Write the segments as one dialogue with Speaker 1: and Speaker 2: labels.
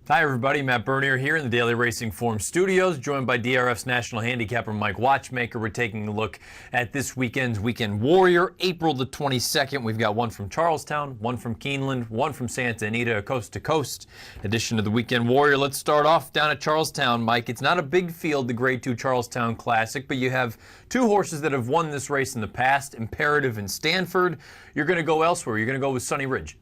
Speaker 1: Hi everybody, Matt Bernier here in the Daily Racing Form Studios, joined by DRF's national handicapper Mike Watchmaker. We're taking a look at this weekend's Weekend Warrior, April the 22nd. We've got one from Charlestown, one from Keeneland, one from Santa Anita, a coast-to-coast edition of the Weekend Warrior. Let's start off down at Charlestown, Mike. It's not a big field, the Grade 2 Charlestown Classic, but you have two horses that have won this race in the past, Imperative and Stanford. You're going to go elsewhere. You're going to go with Sunny Ridge.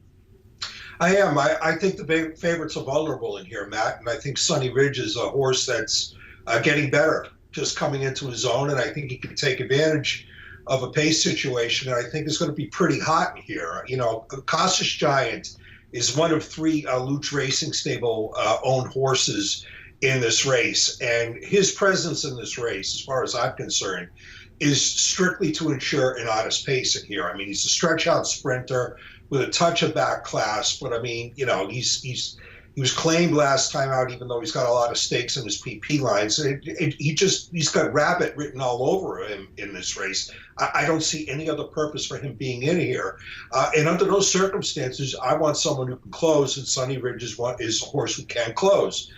Speaker 2: I am. I think the favorites are vulnerable in here, Matt, and I think Sunny Ridge is a horse that's getting better, just coming into his own, and I think he can take advantage of a pace situation, and I think it's going to be pretty hot in here. You know, Cautious Giant is one of three Luch Racing Stable owned horses in this race, and his presence in this race, as far as I'm concerned, is strictly to ensure an honest pacing here. I mean, he's a stretch-out sprinter with a touch of back class, but I mean, you know, he was claimed last time out, even though he's got a lot of stakes in his PP lines. He's got rabbit written all over him in this race. I don't see any other purpose for him being in here. And under those circumstances, I want someone who can close, and Sunny Ridge is a horse who can close.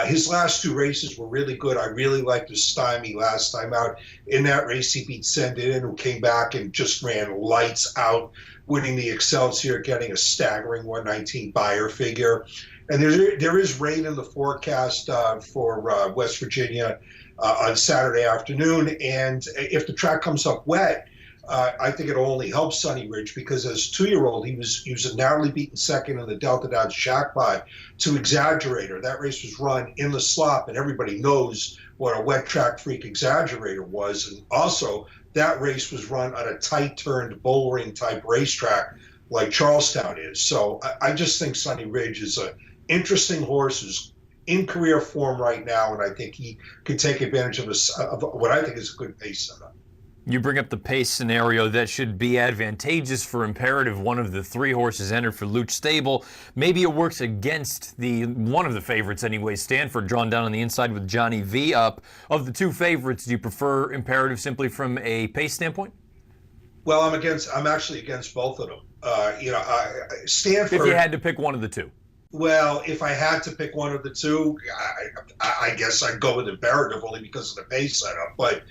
Speaker 2: His last two races were really good. I really liked his stymie last time out. In that race, he beat Send It In, who came back and just ran lights out, winning the Excelsior, getting a staggering 119 buyer figure. And there is rain in the forecast for West Virginia on Saturday afternoon. And if the track comes up wet, I think it'll only help Sunny Ridge, because as a 2-year-old, he was a narrowly beaten second in the Delta Downs Jackpot to Exaggerator. That race was run in the slop, and everybody knows what a wet track freak Exaggerator was. And also, that race was run on a tight-turned bullring type racetrack like Charlestown is. So I just think Sunny Ridge is an interesting horse who's in career form right now, and I think he could take advantage of what I think is a good pace setup.
Speaker 1: You bring up the pace scenario that should be advantageous for Imperative, one of the three horses entered for Luch Stable. Maybe it works against one of the favorites anyway, Stanford, drawn down on the inside with Johnny V up. Of the two favorites, do you prefer Imperative simply from a pace standpoint?
Speaker 2: Well, I'm actually against both of them. Stanford.
Speaker 1: If you had to pick one of the two.
Speaker 2: Well, if I had to pick one of the two, I guess I'd go with Imperative, only because of the pace setup. But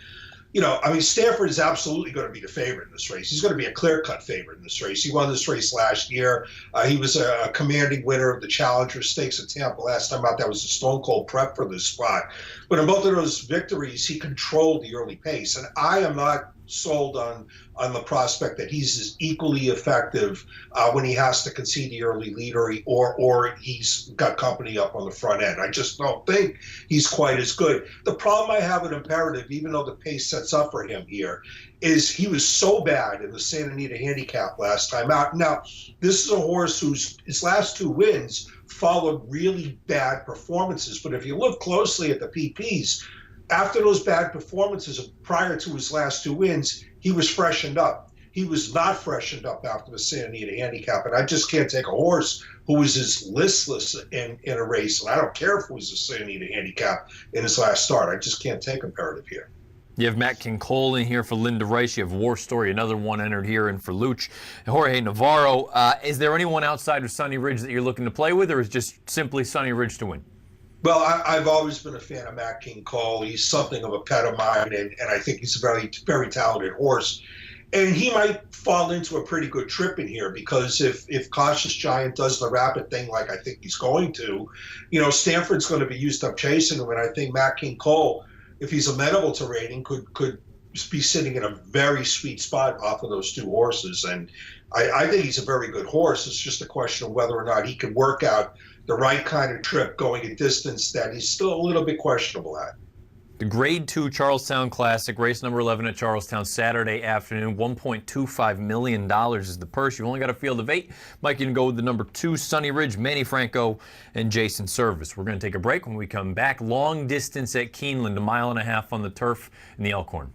Speaker 2: you know, I mean, Stanford is absolutely going to be the favorite in this race. He's going to be a clear-cut favorite in this race. He won this race last year. He was a commanding winner of the Challenger Stakes at Tampa last time out. That was a stone-cold prep for this spot. But in both of those victories, he controlled the early pace. And I am not sold on the prospect that he's as equally effective when he has to concede the early lead, or he's got company up on the front end. I just don't think he's quite as good. The problem I have with Imperative, even though the pace sets up for him here, is he was so bad in the Santa Anita handicap last time out. Now, this is a horse his last two wins followed really bad performances, but if you look closely at the PPs, after those bad performances prior to his last two wins, he was freshened up. He was not freshened up after the Santa Anita handicap, and I just can't take a horse who was as listless in a race, and I don't care if it was a Santa Anita handicap in his last start. I just can't take Imperative here.
Speaker 1: You have Matt Cole in here for Linda Rice. You have War Story, another one entered here, and for Luch, Jorge Navarro. Is there anyone outside of Sunny Ridge that you're looking to play with, or is just simply Sunny Ridge to win?
Speaker 2: Well, I've always been a fan of Matt Cole. He's something of a pet of mine, and I think he's a very, very talented horse. And he might fall into a pretty good trip in here, because if Cautious Giant does the rapid thing like I think he's going to, you know, Stanford's going to be used up chasing him, and I think Matt Cole, if he's amenable to rating, could be sitting in a very sweet spot off of those two horses. And I think he's a very good horse. It's just a question of whether or not he can work out the right kind of trip going a distance that he's still a little bit questionable at.
Speaker 1: The Grade 2 Charlestown Classic, race number 11 at Charlestown, Saturday afternoon. $1.25 million is the purse. You've only got a field of 8. Mike, you can go with the number 2, Sunny Ridge, Manny Franco, and Jason Service. We're going to take a break. When we come back, long distance at Keeneland, 1.5 miles on the turf in the Elkhorn.